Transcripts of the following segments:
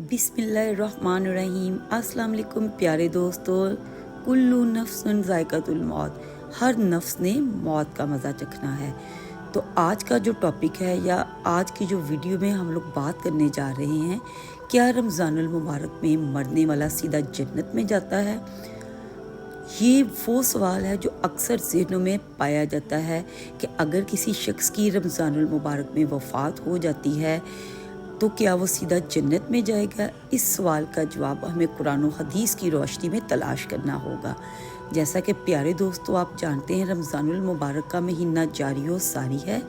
बिस्मिल्लाहिर्रहमानिर्रहीम। अस्सलाम वालेकुम प्यारे दोस्तों। कुल्लू नफ्सुन ज़ायक़तुल मौत, हर नफ्स ने मौत का मज़ा चखना है। तो आज का जो टॉपिक है या आज की जो वीडियो में हम लोग बात करने जा रहे हैं, क्या रमज़ानुल मुबारक में मरने वाला सीधा जन्नत में जाता है? ये वो सवाल है जो अक्सर ज़हनों में पाया जाता है कि अगर किसी शख्स की रमज़ानुल मुबारक में वफ़ात हो जाती है तो क्या वो सीधा जन्नत में जाएगा? इस सवाल का जवाब हमें कुरान और हदीस की रोशनी में तलाश करना होगा। जैसा कि प्यारे दोस्तों आप जानते हैं, रमज़ानुल मुबारक का महीना जारी और सारी है।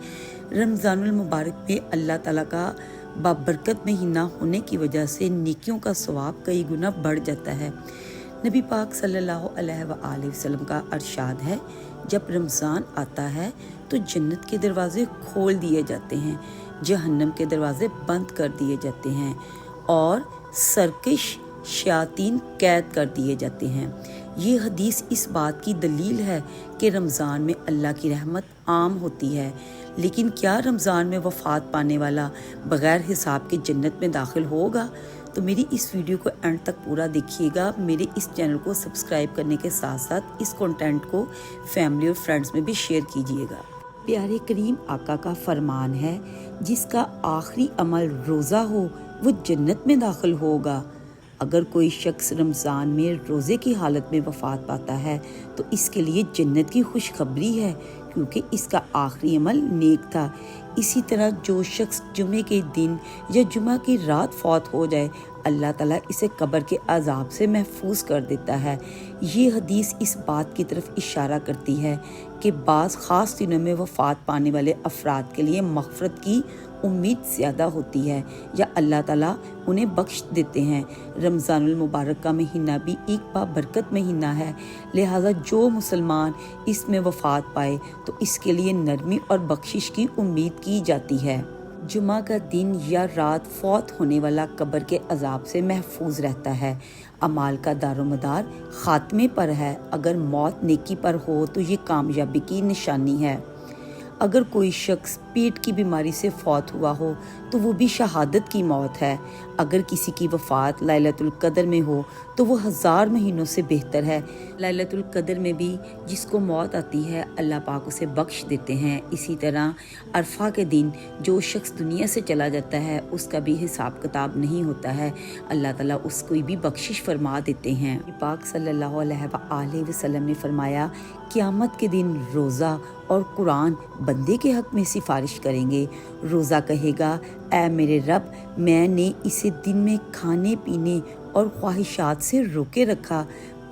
रमज़ानुल मुबारक में अल्लाह ताला का बाबरकत महीना होने की वजह से नेकियों का सवाब कई गुना बढ़ जाता है। नबी पाक सल्लल्लाहु अलैहि वसल्लम का अरशाद है, जब रमज़ान आता है तो जन्नत के दरवाज़े खोल दिए जाते हैं, जहन्नम के दरवाज़े बंद कर दिए जाते हैं और सरकश शयातीन कैद कर दिए जाते हैं। ये हदीस इस बात की दलील है कि रमज़ान में अल्लाह की रहमत आम होती है। लेकिन क्या रमज़ान में वफ़ात पाने वाला बग़ैर हिसाब के जन्नत में दाखिल होगा? तो मेरी इस वीडियो को एंड तक पूरा देखिएगा। मेरे इस चैनल को सब्सक्राइब करने के साथ साथ इस कंटेंट को फैमिली और फ्रेंड्स में भी शेयर कीजिएगा। प्यारे करीम आका का फरमान है, जिसका आखिरी अमल रोज़ा हो वो जन्नत में दाखिल होगा। अगर कोई शख्स रमज़ान में रोज़े की हालत में वफ़ात पाता है तो इसके लिए जन्नत की खुशखबरी है, क्योंकि इसका आखिरी अमल नेक था। इसी तरह जो शख्स जुमे के दिन या जुमा की रात फौत हो जाए, अल्लाह ताला इसे कब्र के अजाब से महफूज कर देता है। ये हदीस इस बात की तरफ इशारा करती है कि बाज़ ख़ास दिनों में वफ़ात पाने वाले अफराद के लिए मग़फ़रत की उम्मीद ज़्यादा होती है या अल्लाह ताला उन्हें बख्श देते हैं। रमज़ानुल मुबारक का महीना भी एक बाबरकत महीना है, लिहाजा जो मुसलमान इसमें वफ़ात पाए तो इसके लिए नरमी और बख्शिश की उम्मीद की जाती है। जुमा का दिन या रात फौत होने वाला कब्र के अजाब से महफूज रहता है। अमाल का दारोमदार ख़ात्मे पर है। अगर मौत नेकी पर हो तो ये कामयाबी की निशानी है। अगर कोई शख्स पेट की बीमारी से फौत हुआ हो तो वो भी शहादत की मौत है। अगर किसी की वफ़ात लैलतुल क़द्र में हो तो वो 1000 महीनों से बेहतर है। लैलतुल क़द्र में भी जिसको मौत आती है अल्लाह पाक उसे बख्श देते हैं। इसी तरह अरफा के दिन जो शख्स दुनिया से चला जाता है उसका भी हिसाब किताब नहीं होता है, अल्लाह ताला उसको भी बख्शिश फरमा देते हैं। पाक सल्लल्लाहु अलैहि वसल्लम ने फरमाया, क़यामत के दिन रोज़ा और कुरान बंदे के हक़ में सिफारिश करेंगे। रोज़ा कहेगा, ऐ मेरे रब, मैंने इसे दिन में खाने पीने और ख्वाहिशात से रोके रखा,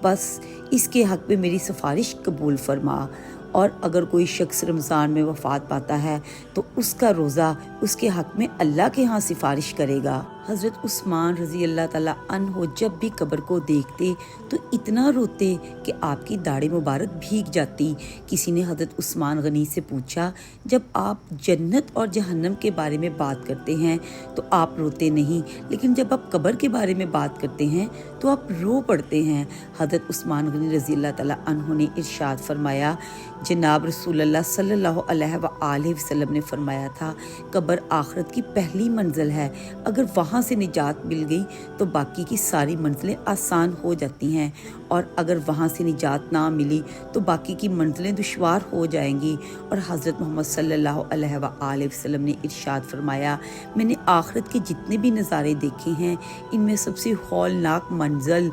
बस इसके हक़ में मेरी सिफारिश कबूल फरमा। और अगर कोई शख्स रमज़ान में वफ़ात पाता है तो उसका रोज़ा उसके हक़ में अल्लाह के यहाँ सिफारिश करेगा। हज़रत उस्मान रज़ी अल्लाह ताला अन्हो जब भी कब्र को देखते तो इतना रोते कि आपकी दाढ़ी मुबारक भीग जाती। किसी ने हज़रत उस्मान गनी से पूछा, जब आप जन्नत और जहन्नम के बारे में बात करते हैं तो आप रोते नहीं, लेकिन जब आप कब्र के बारे में बात करते हैं तो आप रो पड़ते हैं। हज़रत उस्मान गनी रज़ी अल्लाह ताला अन्हो ने इरशाद फरमाया, जनाब रसूलुल्लाह सल्लल्लाहु अलैहि वसल्लम ने फरमाया था, कब्र आखिरत की पहली मंजिल है। अगर वहाँ से निजात मिल गई तो बाकी की सारी मंजिलें आसान हो जाती हैं, और अगर वहाँ से निजात ना मिली तो बाकी की मंजिलें दुश्वार हो जाएंगी। और हज़रत मोहम्मद सल्लल्लाहु अलैहि वसल्लम ने इरशाद फरमाया, मैंने आखिरत के जितने भी नज़ारे देखे हैं इनमें सबसे हौलनाक मंजिल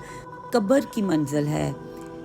कब्र की मंजिल है।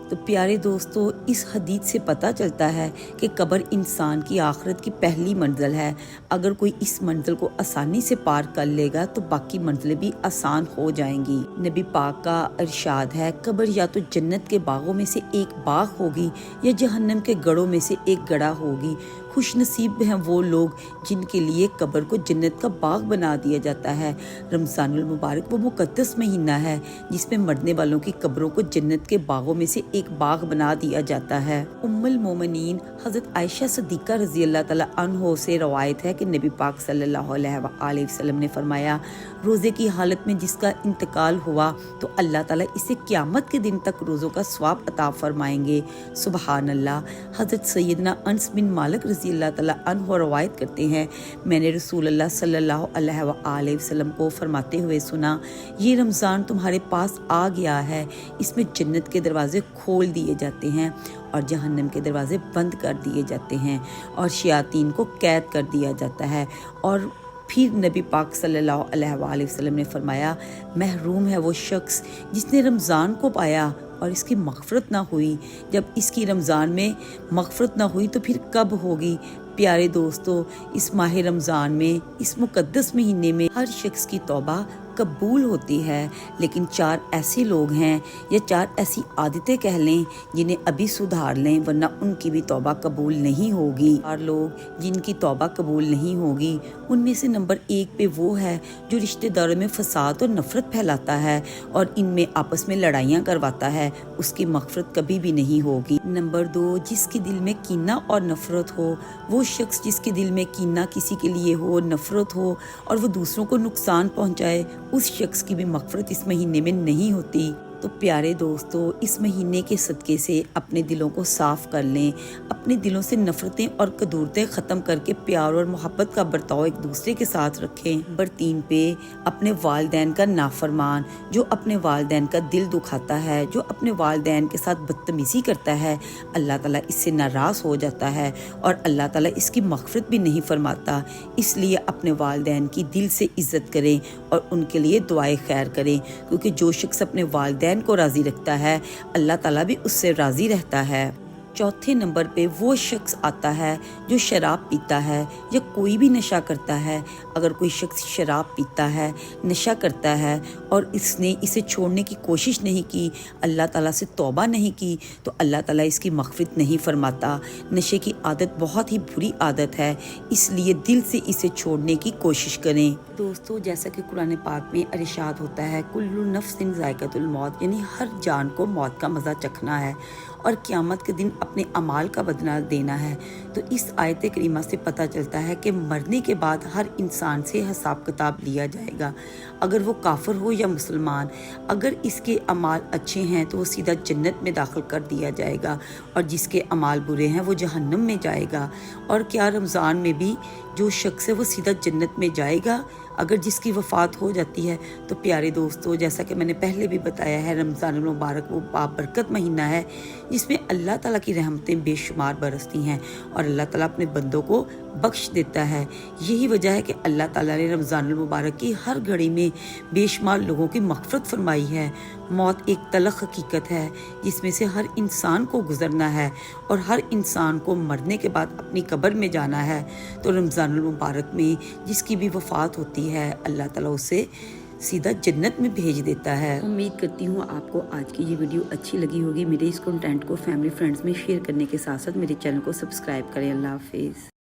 तो प्यारे दोस्तों, इस हदीस से पता चलता है कि कब्र इंसान की आखिरत की पहली मंजिल है। अगर कोई इस मंजिल को आसानी से पार कर लेगा तो बाकी मंजिलें भी आसान हो जाएंगी। नबी पाक का इरशाद है, कब्र या तो जन्नत के बागों में से एक बाग होगी या जहन्नम के गढ़ों में से एक गड़ा होगी। खुश नसीब हैं वो लोग जिनके लिए कब्र को जन्नत का बाग बना दिया जाता है। रमज़ानुल मुबारक वो मुक़द्दस महीना है जिसमें मरने वालों की कब्रों को जन्नत के बागों में से एक बाग बना दिया जाता है। उम्मुल मोमिनीन हज़रत आयशा सिद्दीक़ा रज़ी अल्लाह ताला अन्हो से रवायत है कि नबी पाक सल्लल्लाहु अलैहि वसल्लम ने फरमाया, रोज़े की हालत में जिसका इंतकाल हुआ तो अल्लाह ताला इसे क़यामत के दिन तक रोज़ों का सवाब अता फरमाएंगे। सुबहान अल्लाह। हज़रत सैयदना अनस बिन मालिक रज़ी रज़ी अल्लाह ताला अन्हु रवायत करते हैं, मैंने रसूल अल्लाह सल्लल्लाहु अलैहि वसल्लम को फरमाते हुए सुना, ये रमज़ान तुम्हारे पास आ गया है, इसमें जन्नत के दरवाज़े खोल दिए जाते हैं और जहन्नम के दरवाज़े बंद कर दिए जाते हैं और शयातीन को कैद कर दिया जाता है। और फिर नबी पाक सल्लल्लाहु अलैहि वसल्लम ने फरमाया, महरूम है वो शख्स जिसने रमज़ान को पाया और इसकी मग़फ़रत ना हुई। जब इसकी रमज़ान में मग़फ़रत ना हुई तो फिर कब होगी। प्यारे दोस्तों, इस माह रमज़ान में, इस मुक़द्दस महीने में हर शख्स की तौबा कबूल होती है, लेकिन 4 ऐसे लोग हैं या 4 ऐसी आदतें कह लें जिन्हें अभी सुधार लें, वरना उनकी भी तौबा कबूल नहीं होगी। 4 लोग जिनकी तौबा कबूल नहीं होगी, उनमें से नंबर 1 पे वो है जो रिश्तेदारों में फसाद और नफ़रत फैलाता है और इनमें आपस में लड़ाइयाँ करवाता है, उसकी मग़फ़रत कभी भी नहीं होगी। नंबर 2, जिसके दिल में कीना और नफ़रत हो, वो शख्स जिसके दिल में कीना किसी के लिए हो, नफ़रत हो और वो दूसरों को नुकसान पहुँचाए, उस शख्स की भी मग़फ़रत इस महीने में नहीं होती। तो प्यारे दोस्तों, इस महीने के सदक़े से अपने दिलों को साफ़ कर लें, अपने दिलों से नफ़रतें और कदूरतें ख़त्म करके प्यार और मोहब्बत का बर्ताव एक दूसरे के साथ रखें। नंबर 3 पे, अपने वालिदैन का नाफरमान, जो अपने वालिदैन का दिल दुखाता है, जो अपने वालिदैन के साथ बदतमीज़ी करता है, अल्लाह ताला इससे नाराज़ हो जाता है और अल्लाह ताला इसकी मग़फ़रत भी नहीं फरमाता। इसलिए अपने वालिदैन की दिल से इज़्ज़त करें और उनके लिए दुआए खैर करें, क्योंकि जो शख्स अपने वालिदैन को राज़ी रखता है, अल्लाह ताला भी उससे राज़ी रहता है। चौथे नंबर पे वो शख्स आता है जो शराब पीता है या कोई भी नशा करता है। अगर कोई शख्स शराब पीता है, नशा करता है और इसने इसे छोड़ने की कोशिश नहीं की, अल्लाह ताला से तौबा नहीं की, तो अल्लाह ताला इसकी मग़फ़रत नहीं फरमाता। नशे की आदत बहुत ही बुरी आदत है, इसलिए दिल से इसे छोड़ने की कोशिश करें। दोस्तों, जैसा कि कुरान पाक में इरशाद होता है, कुल्लु नफ्सिन ज़ायक़तुल मौत, यानी हर जान को मौत का मज़ा चखना है और क़यामत के दिन अपने अमाल का बदला देना है। तो इस आयत करीमा से पता चलता है कि मरने के बाद हर इंसान से हिसाब किताब लिया जाएगा। अगर वो काफिर हो या मुसलमान, अगर इसके अमाल अच्छे हैं तो वो सीधा जन्नत में दाखिल कर दिया जाएगा और जिसके अमाल बुरे हैं वो जहन्नम में जाएगा। और क्या रमज़ान में भी जो शख्स है वो सीधा जन्नत में जाएगा अगर जिसकी वफ़ात हो जाती है। तो प्यारे दोस्तों, जैसा कि मैंने पहले भी बताया है, रमज़ान मुबारक वो बाबरकत महीना है जिसमें अल्लाह ताला की रहमतें बेशुमार बरसती हैं और अल्लाह ताला अपने बंदों को बख्श देता है। यही वजह है कि अल्लाह ताला ने रमज़ान मुबारक की हर घड़ी में बेशुमार लोगों की मग़फ़रत फरमाई है। मौत एक तलख़ हकीकत है जिसमें से हर इंसान को गुज़रना है और हर इंसान को मरने के बाद अपनी कब्र में जाना है। तो रमज़ान मुबारक में जिसकी भी वफ़ात होती है, अल्लाह ताला उसे सीधा जन्नत में भेज देता है। उम्मीद करती हूँ आपको आज की ये वीडियो अच्छी लगी होगी। मेरे इस कंटेंट को फैमिली फ्रेंड्स में शेयर करने के साथ साथ मेरे चैनल को सब्सक्राइब करें। अल्लाह हाफिज़।